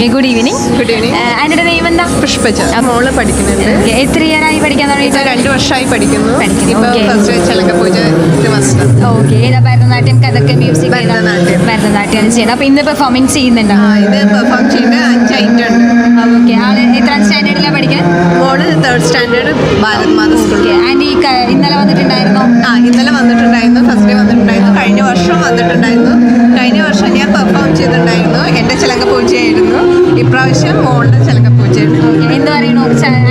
Good evening. Good evening. ആൻറ്റിയുടെ name എന്താ? പുഷ്പജ. മോള് പഠിക്കുന്നുണ്ട്. എത്ര ഇയറായി പഠിക്കാൻ തുടങ്ങിയിട്ട്? 2 വർഷമായി പഠിക്കുന്നു. ഇപ്പോൾ Okay. ഫസ്റ്റ് ചിലങ്ക പൂജ ഇത് മസ്റ്റ്. ഓക്കെ. ഏതാ ഭരതനാട്യം, കഥക്, മ്യൂസിക്? ഭരതനാട്യം. ഭരതനാട്യമാണ് ചെയ്യുന്നത്. അപ്പോൾ ഇന്ന് പെർഫോമൻസ് ചെയ്യുന്നുണ്ടോ? ഇത് പെർഫോം ചെയ്യുന്ന 5 ഐറ്റം ഉണ്ട്. ഓക്കെ. ആള് എത്രാം സ്റ്റാൻഡേർഡിലാണ് പഠിക്കുന്നത്? മോള് 3rd സ്റ്റാൻഡേർഡ് ഭാരത് മാത സ്കൂൾ. ആൻറ്റി ഇന്നലെ വന്നിട്ടുണ്ടായിരുന്നോ? ഇന്നലെ വന്നിട്ടുണ്ടായിരുന്നു. ഫസ്റ്റ് ഡേ വന്നിട്ടുണ്ടായിരുന്നു. കഴിഞ്ഞ വർഷം വന്നിട്ടുണ്ടായിരുന്നു. കഴിഞ്ഞ വർഷം ഞാൻ പെർഫോം ചെയ്തിട്ടുണ്ടായിരുന്നു. എൻ്റെ ചിലങ്ക പൂജയായിരുന്നു. ഇപ്രാവശ്യം മോളുടെ ചിലങ്ക പൂജയാണ്. എന്ത് പറയണു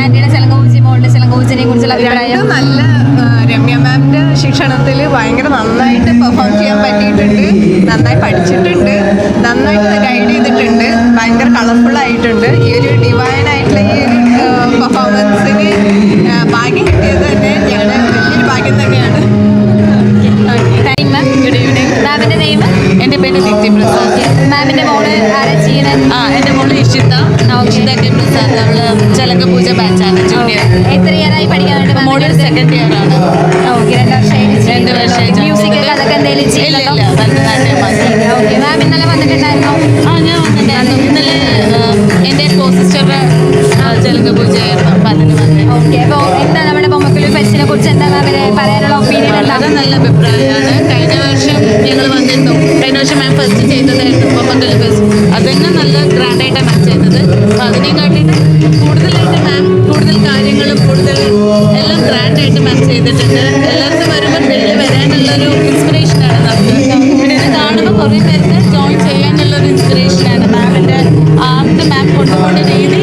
ആൻറ്റിയുടെ ചിലങ്ക പൂജ, മോളുടെ ചിലങ്ക പൂജനെ കുറിച്ചുള്ള അഭിപ്രായം? രണ്ടും നല്ല രമ്യ മാമിൻ്റെ ശിക്ഷണത്തിൽ ഭയങ്കര നന്നായിട്ട് പെർഫോം ചെയ്യാൻ പറ്റിയിട്ടുണ്ട്. നന്നായി പഠിച്ചിട്ടുണ്ട്. നന്നായിട്ട് ഗൈഡ് ചെയ്തിട്ടുണ്ട്. ഭയങ്കര കളർഫുള്ളായിട്ടുണ്ട്. ഈ ഒരു ഡിവൈനായിട്ടുള്ള ഈ ഒരു പെർഫോമൻസിന് ഭാഗ്യം കിട്ടിയത് തന്നെ ഞാൻ വലിയൊരു ഭാഗ്യം തന്നെയാണ്. Good evening. മാമിൻ്റെ നെയിം? എൻ്റെ പേര് ദീപ്തി പ്രസാദ്. മാമിൻ്റെ മോള് ആരാ ചെയ്യുന്നത്? എൻ്റെ മോള് ഇഷിത ടി പ്രസാദ്. അവള് ചലങ്ക പൂജ ബാച്ചാണ്, ജൂനിയർ. എത്ര ഇയറായി പഠിക്കാനുണ്ട്? മോളൊരു 2nd ഇയർ ആണ്. ഓക്കെ. 2 വർഷമായിട്ട് മ്യൂസിക് അതൊക്കെ എന്തെങ്കിലും ഇല്ല ചെയ്യുന്നുണ്ടോ? ഇല്ല, ഭരതനാട്യം മാത്രം. ഓക്കെ. മാം ഇന്നലെ വന്നിട്ടുണ്ടായിരുന്നോ? ഞാൻ വന്നിട്ടുണ്ടായിരുന്നു. ഇന്നലെ എൻ്റെ സിസ്റ്ററുടെ ചലങ്ക പൂജയായിരുന്നു. അപ്പം അതിന് വന്നത്. ഓക്കെ. അപ്പോൾ എന്താ നമ്മുടെ ബൊമ്മക്കുലു ഫെസ്റ്റിനെ കുറിച്ച് എന്താ മാമിന് പറയാനുള്ള ഒപ്പീനിയൻ? വളരെ നല്ല അഭിപ്രായമാണ്. കഴിഞ്ഞ വർഷം ഞങ്ങൾ വന്നിരുന്നു. കഴിഞ്ഞ വർഷം മാം ഫസ്റ്റ് ചെയ്തതായിരുന്നു ബൊമ്മക്കുലു ഫെസ്റ്റ്. അതന്നെ നല്ല ഗ്രാൻഡായിട്ടാണ് മാം ചെയ്തത്. അപ്പം അതിനെയും കാട്ടിയിട്ട് കൂടുതലായിട്ട് മാം കൂടുതൽ കാര്യങ്ങളും കൂടുതൽ എല്ലാം ഗ്രാൻഡായിട്ട് മാം ചെയ്തിട്ടുണ്ട്. എല്ലാവർക്കും വരുമ്പോൾ വെളിയിൽ വരാനുള്ളൊരു ഇൻസ്പിറേഷനാണ് നമുക്ക്. പിന്നെ ഇത് കാണുമ്പോൾ കുറേ പേർക്ക് ജോയിൻ ചെയ്യാനുള്ളൊരു ഇൻസ്പിറേഷനാണ് മാമിൻ്റെ ആർട്ട് മാം കൊണ്ടുപോകുന്ന രീതി.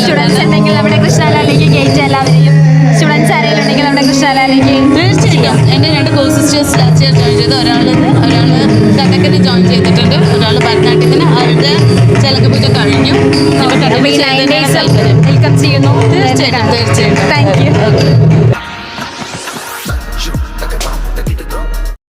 സ്റ്റുഡൻസ് ഉണ്ടെങ്കിൽ നമ്മുടെ കൃഷ്ണാലാലേക്ക് ഗേറ്റ് എല്ലാവരെയും സ്റ്റുഡൻസ് ആരെങ്കിലും ഉണ്ടെങ്കിൽ നമ്മുടെ കൃഷ്ണാലാലേക്ക് തീർച്ചയായിട്ടും. എൻ്റെ 2 co-sisters ലാസ്റ്റ് ഇയർ ജോയിൻ ചെയ്തു. ഒരാൾ കഥക്കിന് ജോയിൻ ചെയ്തിട്ടുണ്ട്, ഒരാൾ ഭരതനാട്യത്തിന്. അവരുടെ ചിലങ്ക പൂജ കഴിഞ്ഞു. വെൽക്കം ചെയ്യുന്നു. തീർച്ചയായിട്ടും. Thank you.